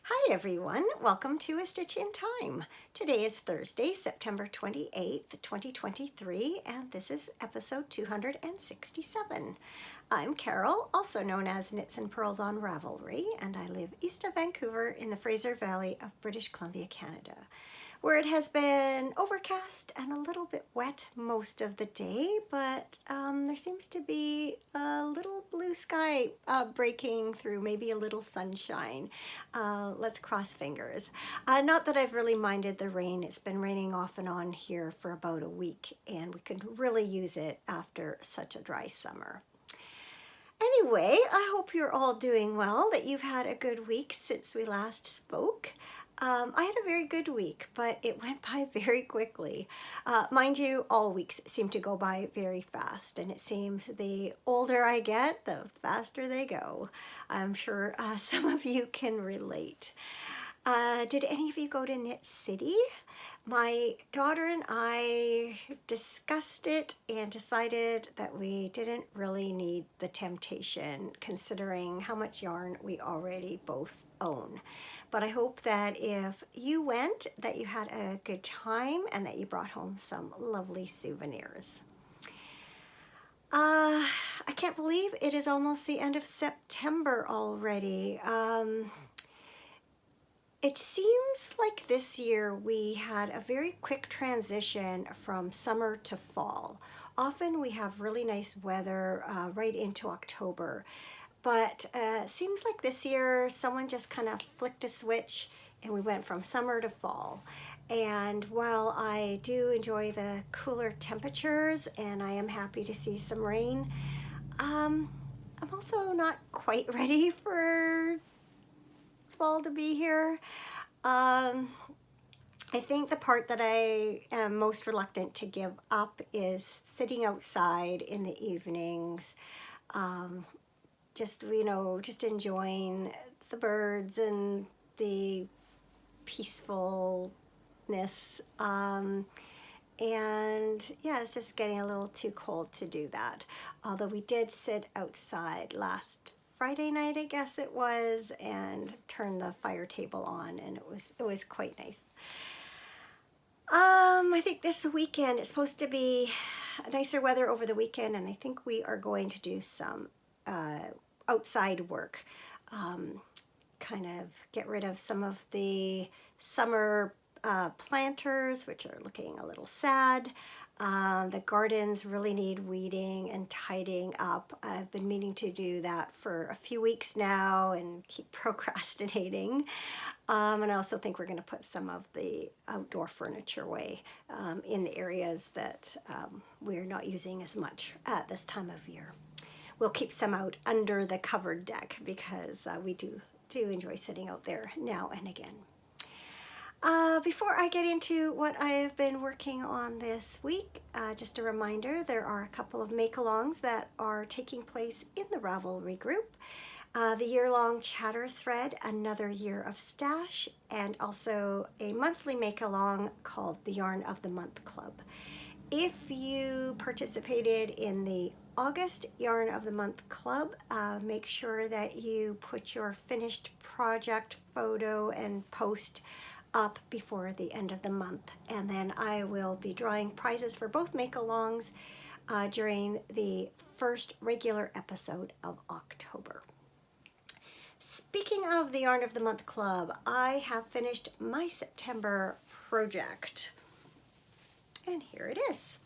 Hi everyone, welcome to A Stitch in Time. Today is Thursday, September 28th, 2023, and this is episode 267. I'm Carol, also known as Knits and Pearls on Ravelry, and I live east of Vancouver in the Fraser Valley of British Columbia, Canada, where it has been overcast and a little bit wet most of the day, but there seems to be a little blue sky breaking through, maybe a little sunshine. Let's cross fingers. Not that I've really minded the rain. It's been raining off and on here for about a week, and we could really use it after such a dry summer. Anyway, I hope you're all doing well, that you've had a good week since we last spoke. I had a very good week, but it went by very quickly. Mind you, all weeks seem to go by very fast, and it seems the older I get, the faster they go. I'm sure some of you can relate. Did any of you go to Knit City? My daughter and I discussed it and decided that we didn't really need the temptation, considering how much yarn we already both own. But I hope that if you went, that you had a good time and that you brought home some lovely souvenirs. I can't believe it is almost the end of September already. It seems like this year we had a very quick transition from summer to fall. Often we have really nice weather right into October, but it seems like this year someone just kind of flicked a switch and we went from summer to fall. And while I do enjoy the cooler temperatures and I am happy to see some rain, I'm also not quite ready for fall to be here. I think the part that I am most reluctant to give up is sitting outside in the evenings, just enjoying the birds and the peacefulness. And yeah, it's just getting a little too cold to do that. Although we did sit outside last Friday night, I guess it was, and turn the fire table on, and it was quite nice. I think this weekend it's supposed to be nicer weather over the weekend, and I think we are going to do some outside work. Kind of get rid of some of the summer planters, which are looking a little sad. The gardens really need weeding and tidying up. I've been meaning to do that for a few weeks now and keep procrastinating. And I also think we're going to put some of the outdoor furniture away in the areas that we're not using as much at this time of year. We'll keep some out under the covered deck because we do enjoy sitting out there now and again. Before I get into what I've been working on this week, just a reminder, there are a couple of make-alongs that are taking place in the Ravelry group. The year-long chatter thread, Another Year of Stash, and also a monthly make-along called the Yarn of the Month Club. If you participated in the August Yarn of the Month Club, make sure that you put your finished project photo and post up before the end of the month, and then I will be drawing prizes for both make-alongs during the first regular episode of October. Speaking of the Yarn of the Month Club, I have finished my September project, and here it is.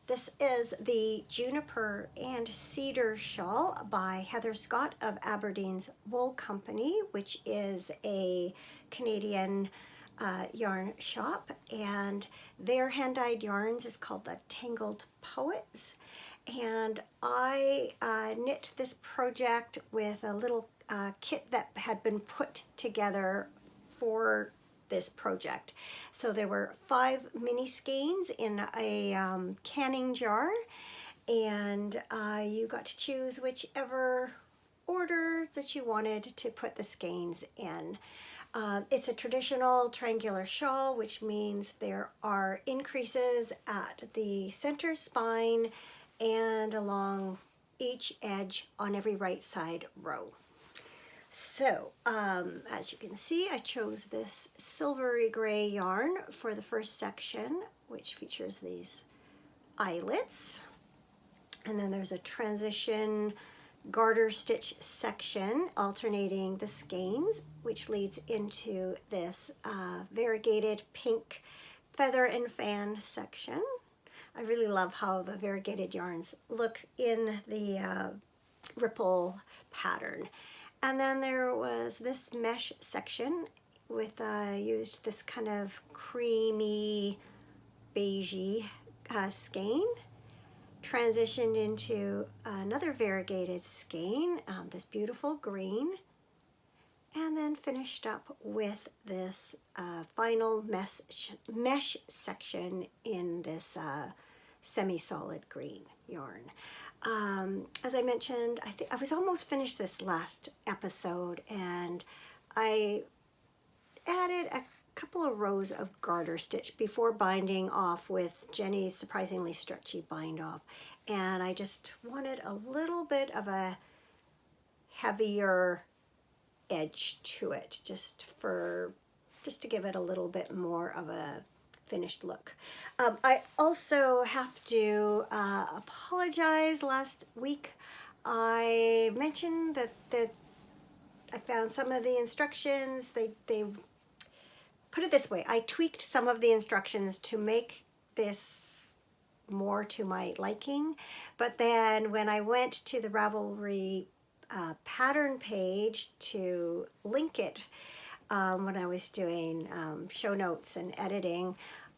This is the Juniper and Cedar Shawl by Heather Scott of Aberdeen's Wool Company, which is a Canadian yarn shop, and their hand-dyed yarns is called the Tangled Poets. And I knit this project with a little kit that had been put together for this project. So there were 5 mini skeins in a canning jar, and you got to choose whichever order that you wanted to put the skeins in. It's a traditional triangular shawl, which means there are increases at the center spine and along each edge on every right side row. So, as you can see, I chose this silvery gray yarn for the first section, which features these eyelets. And then there's a transition garter stitch section alternating the skeins, which leads into this variegated pink feather and fan section. I really love how the variegated yarns look in the ripple pattern. And then there was this mesh section with, used this kind of creamy beigey skein, transitioned into another variegated skein, this beautiful green, and then finished up with this final mesh section in this semi-solid green yarn. As I mentioned, I think I was almost finished this last episode, and I added a couple of rows of garter stitch before binding off with Jenny's surprisingly stretchy bind off, and I just wanted a little bit of a heavier edge to it, just to give it a little bit more of a finished look. I also have to apologize. Last week I mentioned that I found some of the instructions, they put it this way, I tweaked some of the instructions to make this more to my liking, but then when I went to the Ravelry pattern page to link it when I was doing show notes and editing,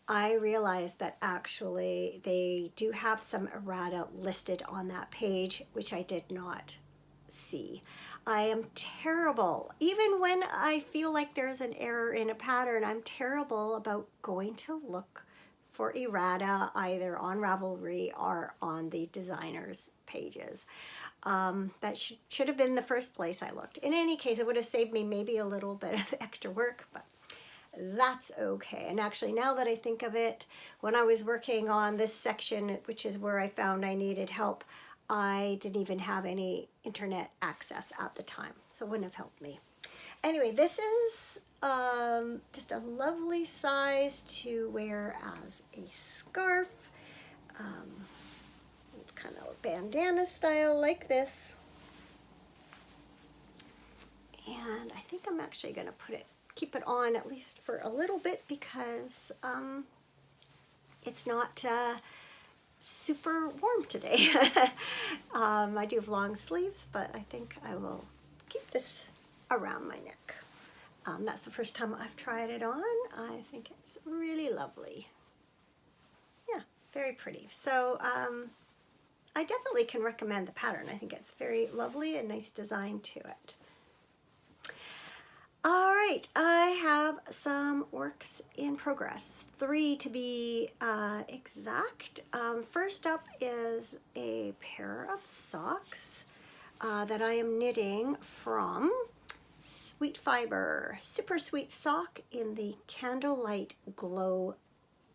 I realized that actually they do have some errata listed on that page, which I did not see. I am terrible. Even when I feel like there's an error in a pattern, I'm terrible about going to look for errata either on Ravelry or on the designers pages. That should have been the first place I looked. In any case, it would have saved me maybe a little bit of extra work, but that's okay. And actually, now that I think of it, when I was working on this section, which is where I found I needed help, I didn't even have any internet access at the time, so it wouldn't have helped me. Anyway, this is just a lovely size to wear as a scarf, kind of bandana style like this. And I think I'm actually going to keep it on at least for a little bit, because it's not super warm today. I do have long sleeves, but I think I will keep this around my neck. That's the first time I've tried it on. I think it's really lovely. Yeah, very pretty. So I definitely can recommend the pattern. I think it's very lovely and nice design to it. All right, I have some works in progress, 3 to be exact. First up is a pair of socks that I am knitting from Sweet Fiber Super Sweet Sock in the Candlelight Glow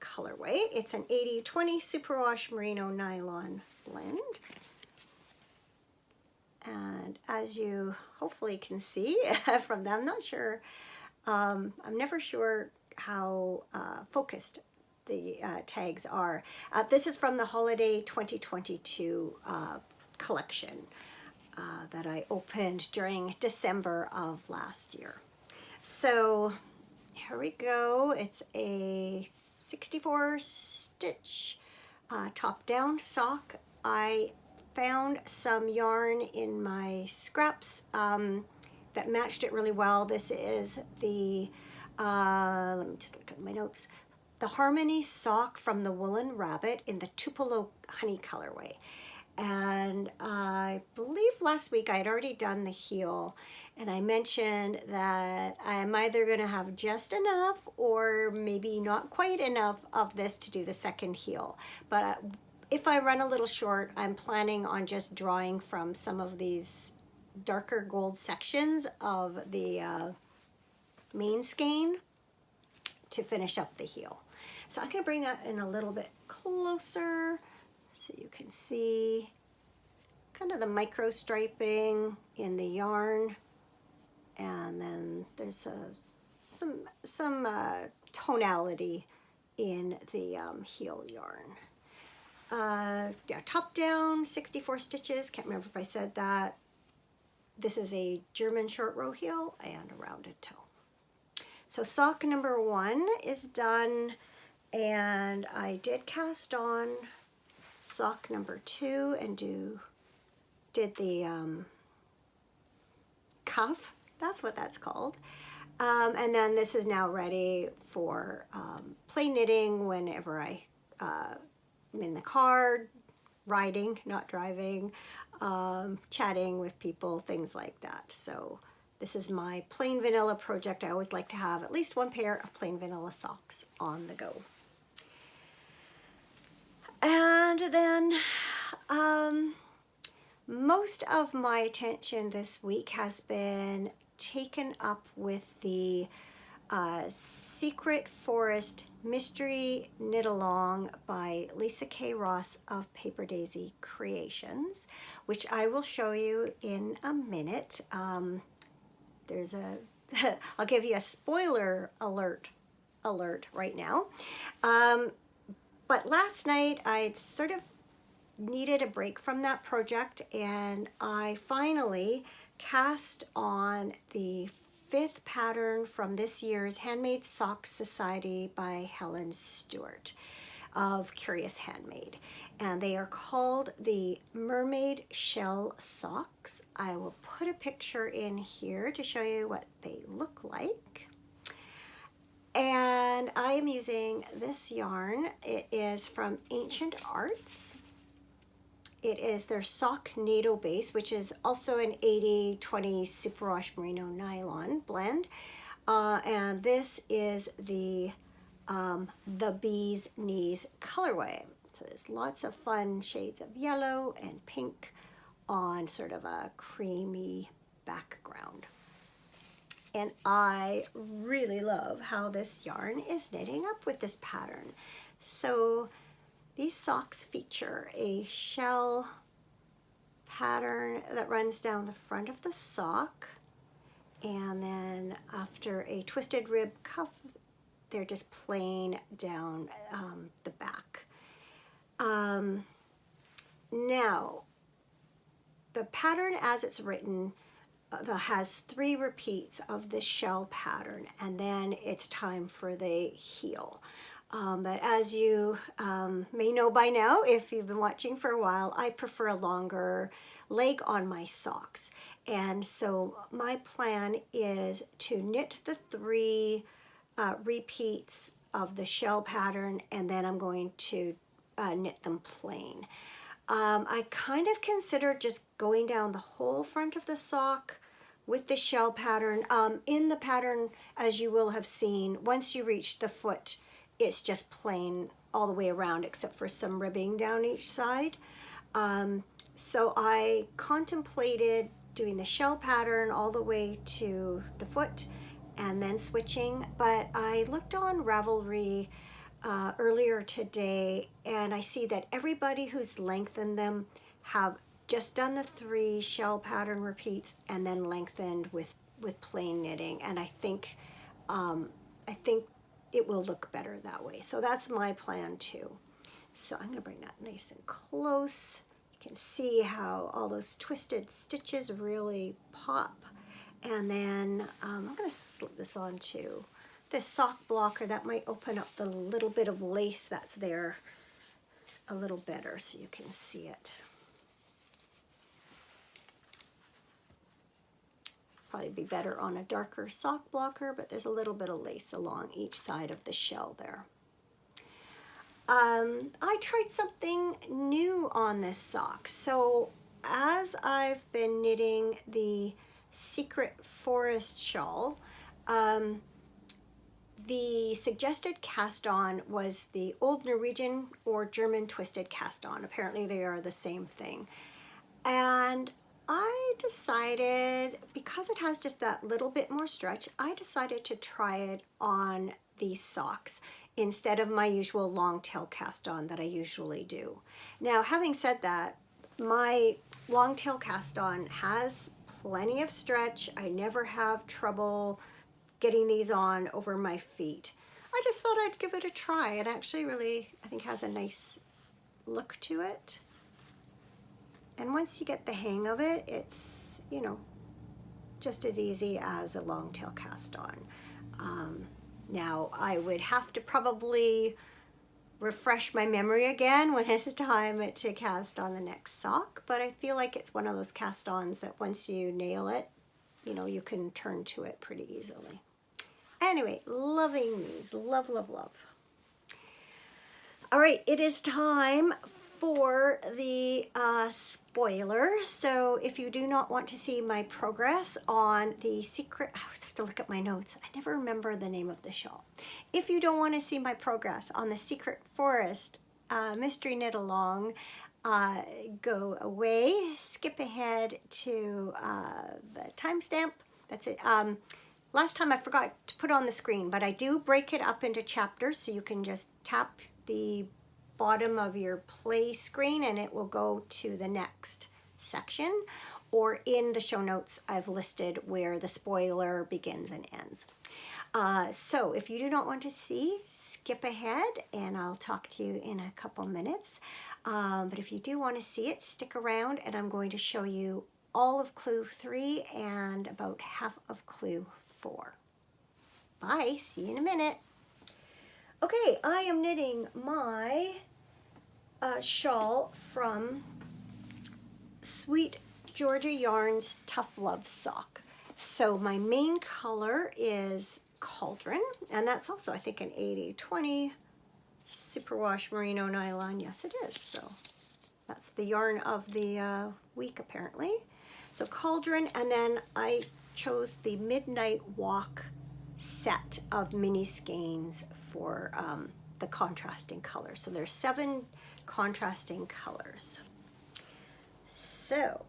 colorway. It's an 80/20 superwash merino nylon blend. And as you hopefully can see from them, I'm not sure, I'm never sure how focused the tags are. This is from the Holiday 2022 collection that I opened during December of last year. So here we go. It's a 64 stitch top-down sock. I found some yarn in my scraps that matched it really well. This is the, let me just look at my notes, the Harmony sock from the Woolen Rabbit in the Tupelo Honey colorway. And I believe last week I had already done the heel, and I mentioned that I'm either going to have just enough or maybe not quite enough of this to do the second heel. But if I run a little short, I'm planning on just drawing from some of these darker gold sections of the main skein to finish up the heel. So I'm going to bring that in a little bit closer so you can see kind of the micro striping in the yarn. and then there's some tonality in the heel yarn. Yeah, top down, 64 stitches. Can't remember if I said that. This is a German short row heel and a rounded toe. So sock number 1 is done, and I did cast on sock number 2 and did the cuff. That's what that's called. And then this is now ready for plain knitting whenever I'm in the car, riding, not driving, chatting with people, things like that. So this is my plain vanilla project. I always like to have at least one pair of plain vanilla socks on the go. And then most of my attention this week has been taken up with the Secret Forest Mystery Knit Along by Lisa K. Ross of Paper Daisy Creations, which I will show you in a minute. There's a, I'll give you a spoiler alert right now. But last night I sort of needed a break from that project, and I finally cast on the 5th pattern from this year's Handmade Socks Society by Helen Stewart of Curious Handmade. And they are called the Mermaid Shell Socks. I will put a picture in here to show you what they look like. And I am using this yarn. It is from Ancient Arts. It is their sock NATO base, which is also an 80-20 superwash merino nylon blend. And this is the Bee's Knees colorway. So there's lots of fun shades of yellow and pink on sort of a creamy background. And I really love how this yarn is knitting up with this pattern. So these socks feature a shell pattern that runs down the front of the sock, and then after a twisted rib cuff, they're just plain down the back. Now, the pattern as it's written has 3 repeats of this shell pattern, and then it's time for the heel. But as you may know by now, if you've been watching for a while, I prefer a longer leg on my socks. And so my plan is to knit the 3 repeats of the shell pattern, and then I'm going to knit them plain. I kind of considered just going down the whole front of the sock with the shell pattern. In the pattern, as you will have seen, once you reach the foot, it's just plain all the way around except for some ribbing down each side. So I contemplated doing the shell pattern all the way to the foot and then switching, but I looked on Ravelry earlier today, and I see that everybody who's lengthened them have just done the 3 shell pattern repeats and then lengthened with plain knitting, and I think it will look better that way. So that's my plan too. So I'm going to bring that nice and close. You can see how all those twisted stitches really pop. And then I'm going to slip this onto this sock blocker. That might open up the little bit of lace that's there a little better so you can see it. Probably be better on a darker sock blocker, but there's a little bit of lace along each side of the shell there. I tried something new on this sock. So as I've been knitting the Secret Forest shawl, the suggested cast on was the old Norwegian or German twisted cast on. Apparently they are the same thing. And I decided, because it has just that little bit more stretch, I decided to try it on these socks instead of my usual long tail cast on that I usually do. Now, having said that, my long tail cast on has plenty of stretch. I never have trouble getting these on over my feet. I just thought I'd give it a try. It actually really, I think, has a nice look to it. And once you get the hang of it, it's, you know, just as easy as a long tail cast on. Now I would have to probably refresh my memory again when it's time to cast on the next sock, but I feel like it's one of those cast-ons that once you nail it, you know, you can turn to it pretty easily. Anyway, loving these. Love, love, love. All right, it is time for the spoiler. So if you do not want to see my progress on the secret, I always have to look at my notes. I never remember the name of the shawl. If you don't want to see my progress on the Secret Forest mystery knit along, go away, skip ahead to the timestamp. That's it. Last time I forgot to put on the screen, but I do break it up into chapters, so you can just tap the bottom of your play screen and it will go to the next section, or in the show notes I've listed where the spoiler begins and ends. So if you do not want to see, skip ahead and I'll talk to you in a couple minutes. But if you do want to see it, stick around and I'm going to show you all of clue 3 and about half of clue 4. Bye, see you in a minute. Okay, I am knitting my shawl from Sweet Georgia Yarns Tough Love Sock. So my main color is Cauldron, and that's also, I think, an 80/20 superwash merino nylon. Yes, it is. So that's the yarn of the week, apparently. So Cauldron, and then I chose the Midnight Walk set of mini skeins for the contrasting colors. So there's 7 contrasting colors. So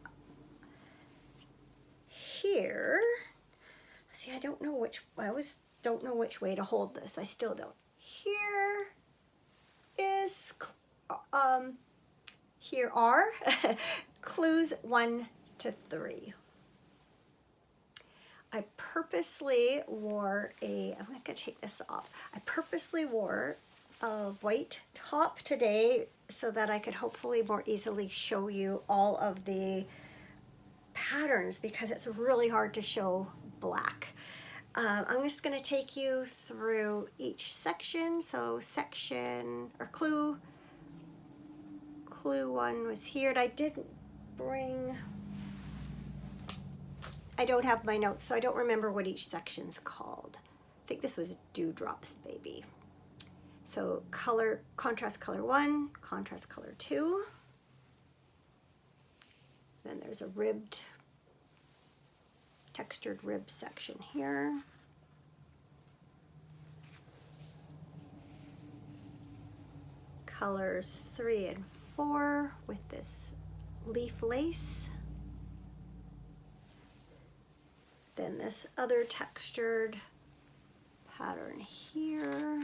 here, see, I don't know which, I always don't know which way to hold this. I still don't. Here is, here are clues 1 to 3. I purposely wore I'm not gonna take this off. I purposely wore a white top today so that I could hopefully more easily show you all of the patterns, because it's really hard to show black. I'm just gonna take you through each section. So section, or clue 1 was here, and I didn't bring, I don't have my notes, so I don't remember what each section's called. I think this was Dewdrops Baby. So color, contrast color 1, contrast color 2. Then there's a ribbed, textured rib section here. Colors 3 and 4 with this leaf lace. Then this other textured pattern here.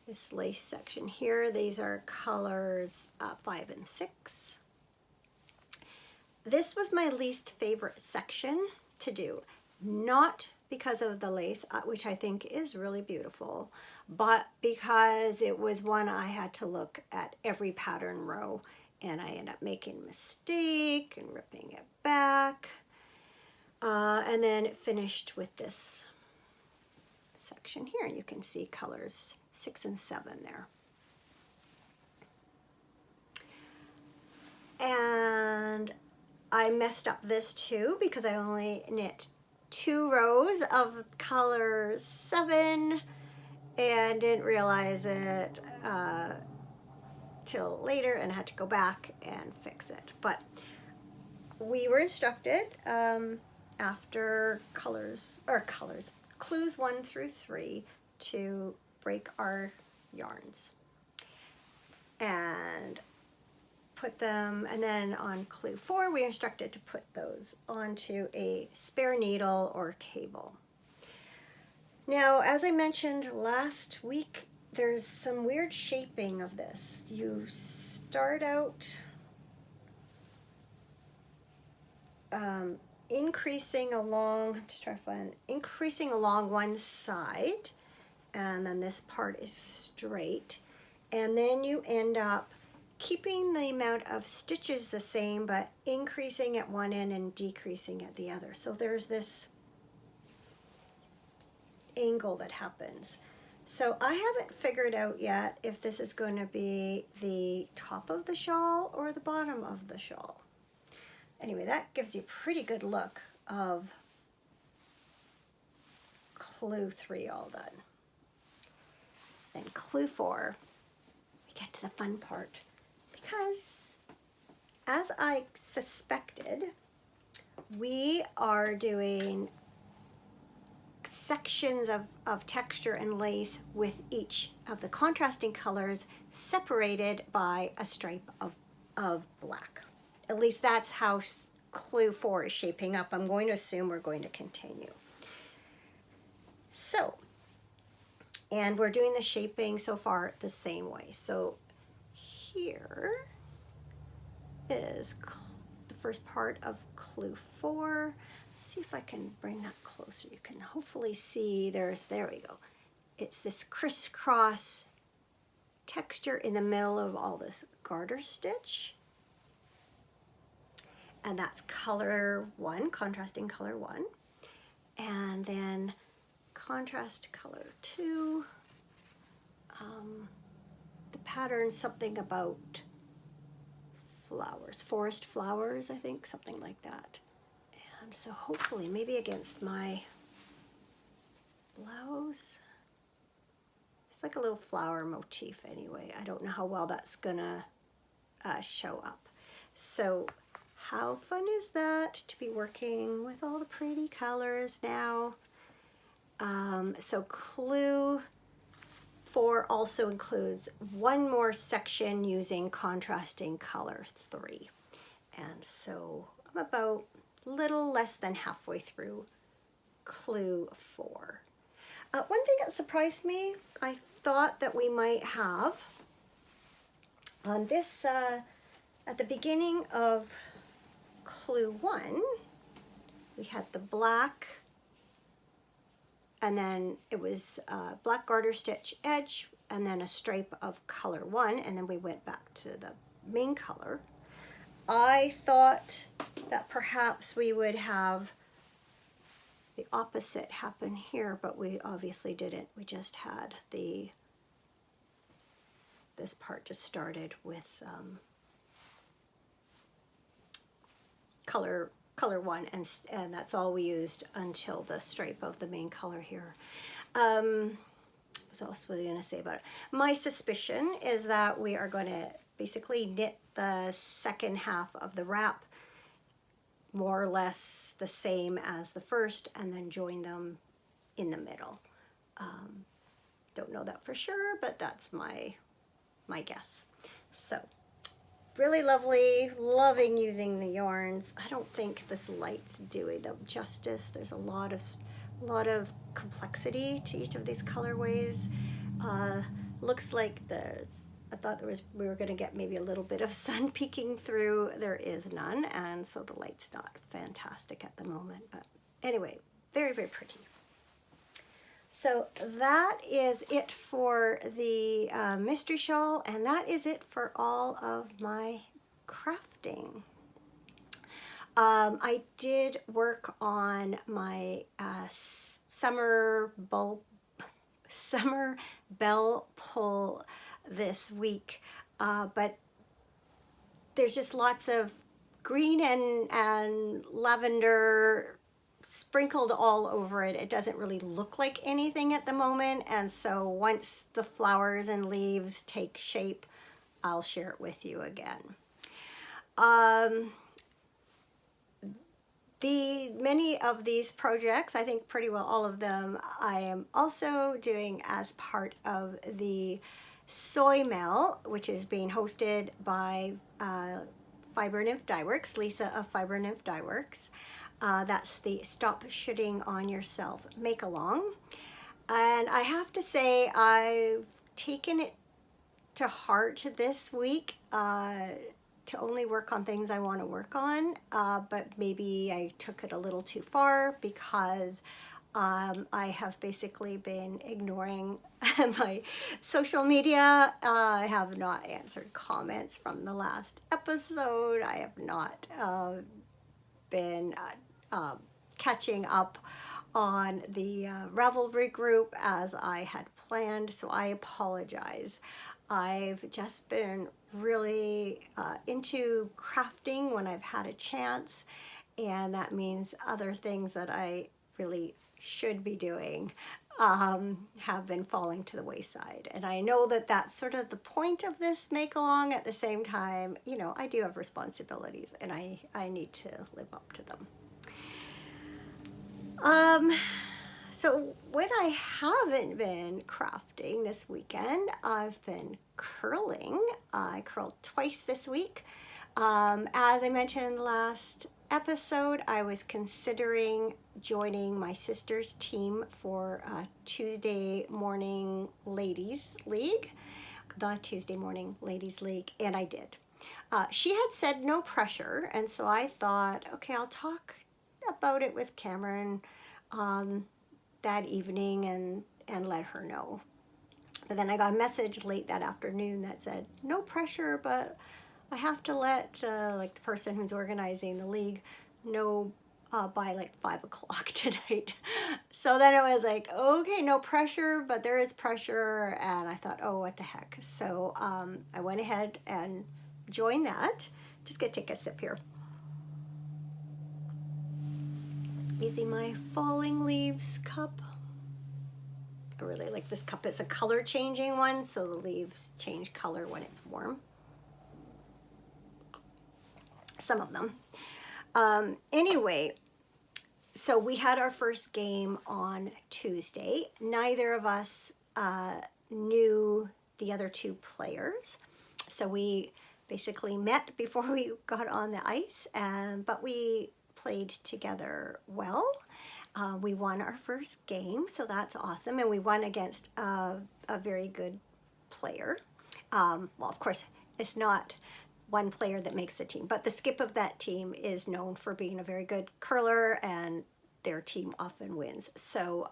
This lace section here, these are colors 5 and 6. This was my least favorite section to do, not because of the lace, which I think is really beautiful, but because it was one I had to look at every pattern row, and I ended up making a mistake and ripping it back, and then it finished with this section here. You can see colors 6 and 7 there. And I messed up this too because I only knit 2 rows of color 7 and didn't realize it till later, and had to go back and fix it. But we were instructed after clues 1 through 3 to break our yarns and put them, and then on clue 4 we instructed to put those onto a spare needle or cable. Now, as I mentioned last week, there's some weird shaping of this. You start out increasing along, I'm just trying to find, increasing along one side, and then this part is straight, and then you end up keeping the amount of stitches the same, but increasing at one end and decreasing at the other. So there's this angle that happens. So I haven't figured out yet if this is going to be the top of the shawl or the bottom of the shawl. Anyway, that gives you a pretty good look of clue 3 all done. Then clue 4, we get to the fun part, because as I suspected, we are doing sections of texture and lace with each of the contrasting colors separated by a stripe of black. At least that's how clue 4 is shaping up. I'm going to assume we're going to continue. So, and we're doing the shaping so far the same way. So here is the first part of clue 4. Let's see if I can bring that closer. You can hopefully see there we go. It's this crisscross texture in the middle of all this garter stitch. And that's color 1, contrasting color 1. And then contrast color 2. The pattern, something about flowers, forest flowers, I think, something like that. And so hopefully, maybe against my blouse, it's like a little flower motif anyway. I don't know how well that's gonna show up. So how fun is that to be working with all the pretty colors now? So clue 4 also includes one more section using contrasting color 3. And so I'm about a little less than halfway through clue 4. One thing that surprised me, I thought that we might have on this, at the beginning of clue 1, we had the black, and then it was black garter stitch edge, and then a stripe of color 1, and then we went back to the main color. I thought that perhaps we would have the opposite happen here, but we obviously didn't. We just had this part just started with color 1, and that's all we used until the stripe of the main color here. What else was I going to say about it? My suspicion is that we are going to basically knit the second half of the wrap more or less the same as the first, and then join them in the middle. Don't know that for sure, but that's my guess. So really lovely, loving using the yarns. I don't think this light's doing them justice. There's a lot of complexity to each of these colorways. Looks like I thought we were going to get maybe a little bit of sun peeking through. There is none, and so the light's not fantastic at the moment. But anyway, very, very pretty. So that is it for the mystery shawl, and that is it for all of my crafting. I did work on my summer bell pull this week, but there's just lots of green and lavender sprinkled all over it. It doesn't really look like anything at the moment, and so once the flowers and leaves take shape, I'll share it with you again. Many of these projects, I think pretty well all of them, I am also doing as part of the Soy Mill, which is being hosted by Fiber Nymph Dye Works, Lisa of Fiber Nymph Dye Works. That's the Stop Shitting on Yourself make-along. And I have to say, I taken it to heart this week to only work on things I want to work on, but maybe I took it a little too far because I have basically been ignoring my social media. I have not answered comments from the last episode. I have not been catching up on the Ravelry group as I had planned, so I apologize. I've just been really into crafting when I've had a chance, and that means other things that I really should be doing have been falling to the wayside. And I know that that's sort of the point of this make along. At the same time, you know, I do have responsibilities and I need to live up to them. So when I haven't been crafting this weekend, I've been curling. I curled twice this week. As I mentioned last episode, I was considering joining my sister's team for Tuesday morning ladies league, the Tuesday morning ladies league, and I did. She had said no pressure, and so I thought, okay, I'll talk about it with Cameron that evening and let her know. But then I got a message late that afternoon that said, no pressure, but I have to let like the person who's organizing the league know by like 5 o'clock tonight. So then it was like, okay, no pressure, but there is pressure. And I thought, oh, what the heck. So I went ahead and joined that. Just gonna take a sip here. Using my falling leaves cup. I really like this cup. It's a color changing one, so the leaves change color when it's warm. Some of them. Anyway, so we had our first game on Tuesday. Neither of us knew the other two players. So we basically met before we got on the ice, but we played together well. We won our first game, so that's awesome. And we won against a very good player. Well, of course, it's not one player that makes the team, but the skip of that team is known for being a very good curler, and their team often wins. So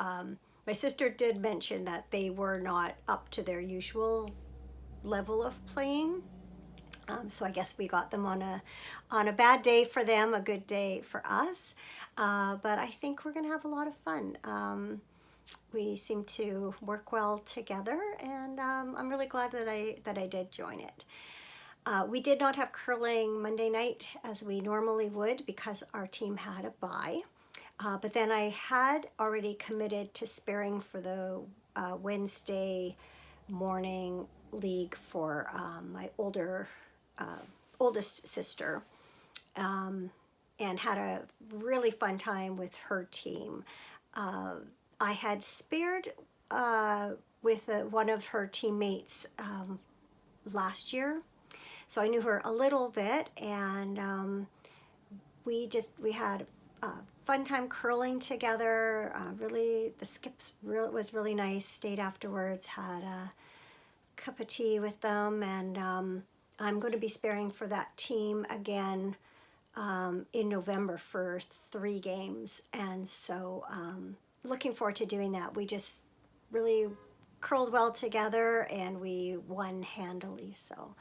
my sister did mention that they were not up to their usual level of playing. So I guess we got them on a bad day for them, a good day for us. But I think we're going to have a lot of fun. We seem to work well together, and I'm really glad that I did join it. We did not have curling Monday night as we normally would because our team had a bye. But then I had already committed to sparing for the Wednesday morning league for my oldest sister, and had a really fun time with her team. I had spared with one of her teammates last year, so I knew her a little bit, and we had a fun time curling together. Really, the skips was really nice. Stayed afterwards, had a cup of tea with them, and I'm going to be sparing for that team again in November for 3 games, and so looking forward to doing that. We just really curled well together, and we won handily, so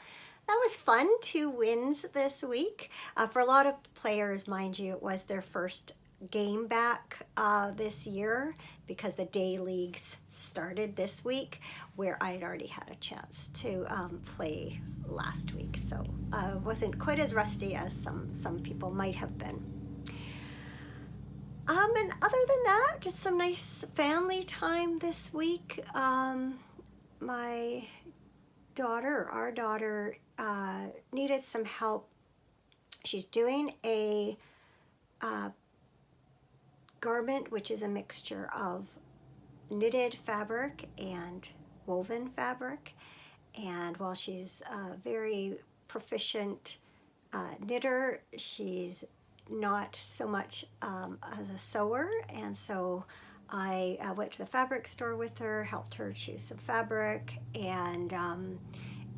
that was fun. 2 wins this week. For a lot of players, mind you, it was their first game back this year because the day leagues started this week, where I had already had a chance to play last week, so I wasn't quite as rusty as some people might have been. And other than that, just some nice family time this week. My daughter, our daughter, needed some help. She's doing a garment, which is a mixture of knitted fabric and woven fabric. And while she's a very proficient knitter, she's not so much as a sewer, and so I went to the fabric store with her, helped her choose some fabric, and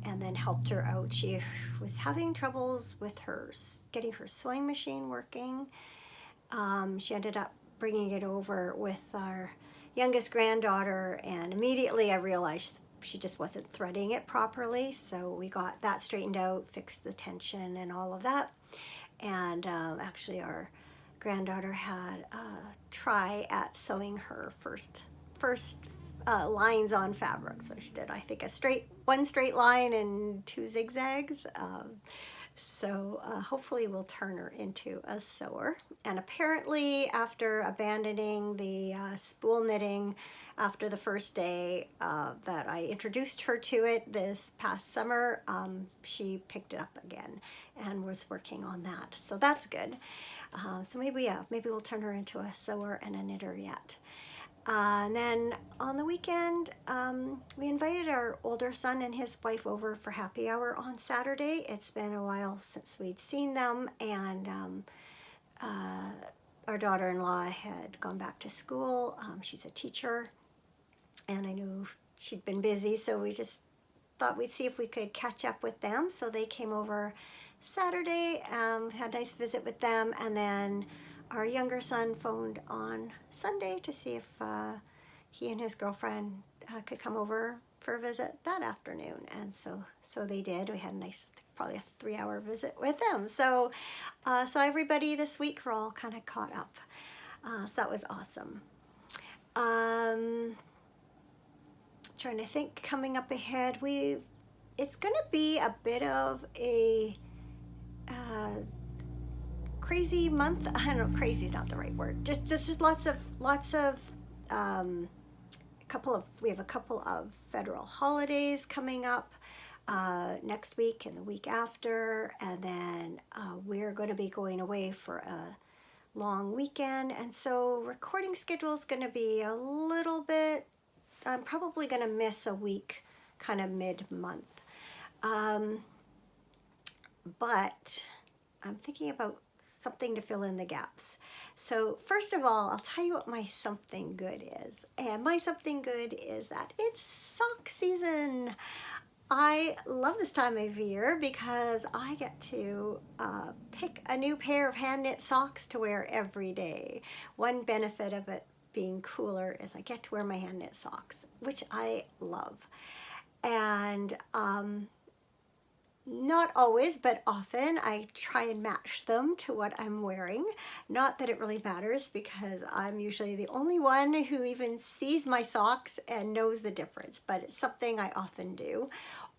then helped her out. She was having troubles with getting her sewing machine working. She ended up bringing it over with our youngest granddaughter, and immediately I realized she just wasn't threading it properly. So we got that straightened out, fixed the tension and all of that. And actually our granddaughter had a try at sewing her first lines on fabric. So she did, I think, one straight line and 2 zigzags. So hopefully we'll turn her into a sewer. And apparently after abandoning the spool knitting after the first day that I introduced her to it this past summer, she picked it up again and was working on that. So that's good. So maybe we'll turn her into a sewer and a knitter yet. And then on the weekend, we invited our older son and his wife over for happy hour on Saturday. It's been a while since we'd seen them, and our daughter-in-law had gone back to school. She's a teacher, and I knew she'd been busy, so we just thought we'd see if we could catch up with them. So they came over Saturday, had a nice visit with them, and then our younger son phoned on Sunday to see if he and his girlfriend could come over for a visit that afternoon. And so they did. We had a nice, probably a 3-hour visit with them. So everybody this week, we're all kind of caught up. So that was awesome. Trying to think, coming up ahead, it's going to be a bit of a crazy month. I don't know, crazy is not the right word. Just lots of we have a couple of federal holidays coming up next week and the week after, and then we're going to be going away for a long weekend, and so recording schedule is going to be a little bit, I'm probably going to miss a week kind of mid-month, but I'm thinking about something to fill in the gaps. So first of all, I'll tell you what my something good is. And my something good is that it's sock season. I love this time of year because I get to pick a new pair of hand knit socks to wear every day. One benefit of it being cooler is I get to wear my hand knit socks, which I love. And not always, but often I try and match them to what I'm wearing. Not that it really matters because I'm usually the only one who even sees my socks and knows the difference, but it's something I often do.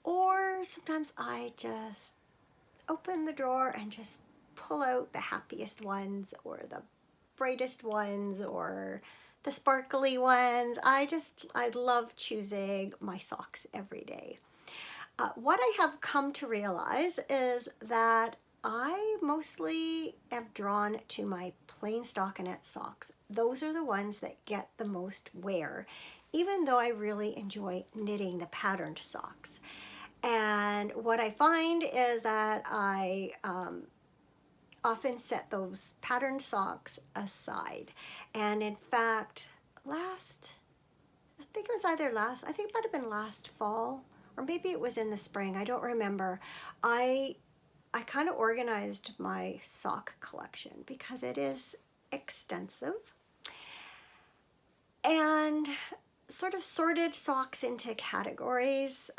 Or sometimes I just open the drawer and just pull out the happiest ones or the brightest ones or the sparkly ones. I love choosing my socks every day. What I have come to realize is that I mostly am drawn to my plain stockinette socks. Those are the ones that get the most wear, even though I really enjoy knitting the patterned socks. And what I find is that I often set those patterned socks aside. And in fact, I think it might have been last fall, or maybe it was in the spring, I don't remember. I kind of organized my sock collection because it is extensive, and sort of sorted socks into categories,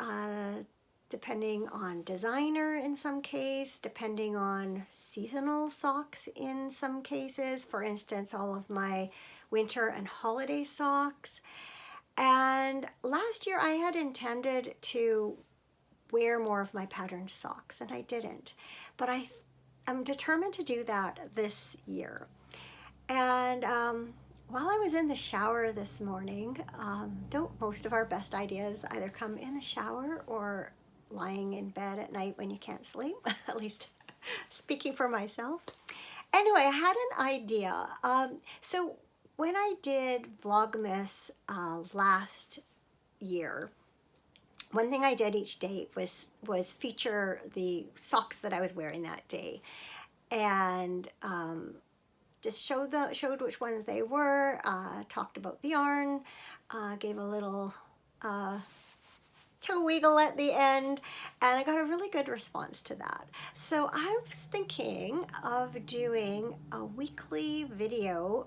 depending on designer in some case, depending on seasonal socks in some cases. For instance, all of my winter and holiday socks. And last year I had intended to wear more of my patterned socks, and I didn't. But I'm determined to do that this year. And while I was in the shower this morning, don't most of our best ideas either come in the shower or lying in bed at night when you can't sleep? At least speaking for myself. Anyway, I had an idea. So when I did Vlogmas last year, one thing I did each day was feature the socks that I was wearing that day. And just showed which ones they were, talked about the yarn, gave a little toe wiggle at the end, and I got a really good response to that. So I was thinking of doing a weekly video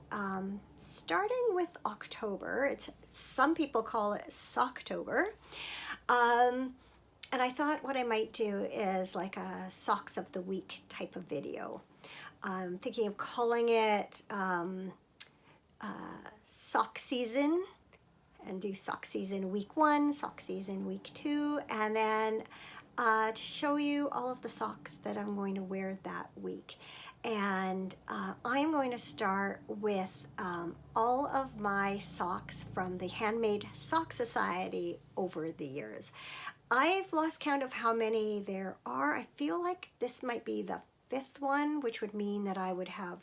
starting with October. Some people call it Socktober. And I thought what I might do is like a socks of the week type of video. I'm thinking of calling it sock season, and do sock season week 1, sock season week 2, and then to show you all of the socks that I'm going to wear that week. And I'm going to start with all of my socks from the Handmade Sock Society over the years. I've lost count of how many there are. I feel like this might be the 5th one, which would mean that I would have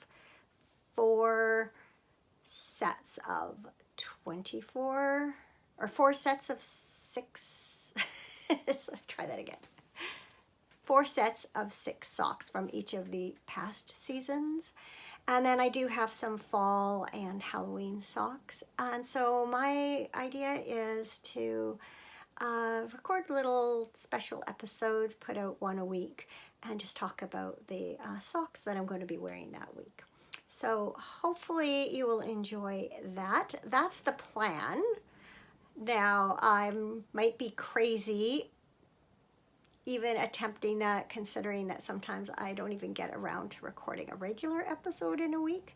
4 sets of 24, or 4 sets of 6. Let's try that again. 4 sets of 6 socks from each of the past seasons. And then I do have some fall and Halloween socks. And so my idea is to record little special episodes, put out 1 a week, and just talk about the socks that I'm going to be wearing that week. So hopefully you will enjoy that. That's the plan. Now, I might be crazy even attempting that, considering that sometimes I don't even get around to recording a regular episode in a week.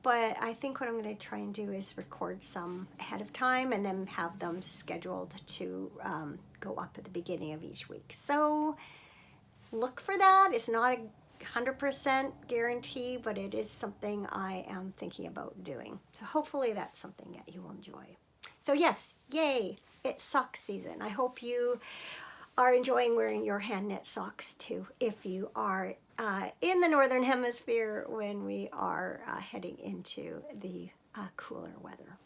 But I think what I'm going to try and do is record some ahead of time and then have them scheduled to go up at the beginning of each week. So look for that. It's not a 100% guarantee, but it is something I am thinking about doing. So hopefully that's something that you will enjoy. So yes, yay, it's sock season. I hope you are enjoying wearing your hand knit socks too, if you are in the Northern Hemisphere when we are heading into the cooler weather.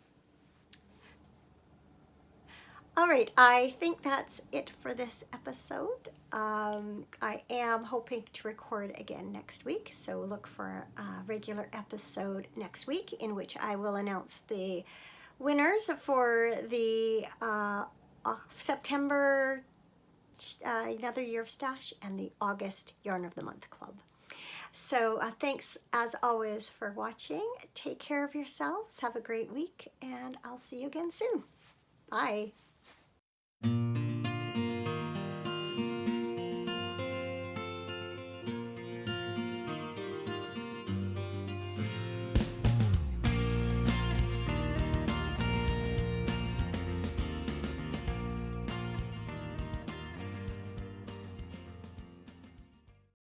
All right, I think that's it for this episode. I am hoping to record again next week, so look for a regular episode next week in which I will announce the winners for the September Another Year of Stash and the August Yarn of the Month Club. So thanks as always for watching. Take care of yourselves, have a great week, and I'll see you again soon. Bye.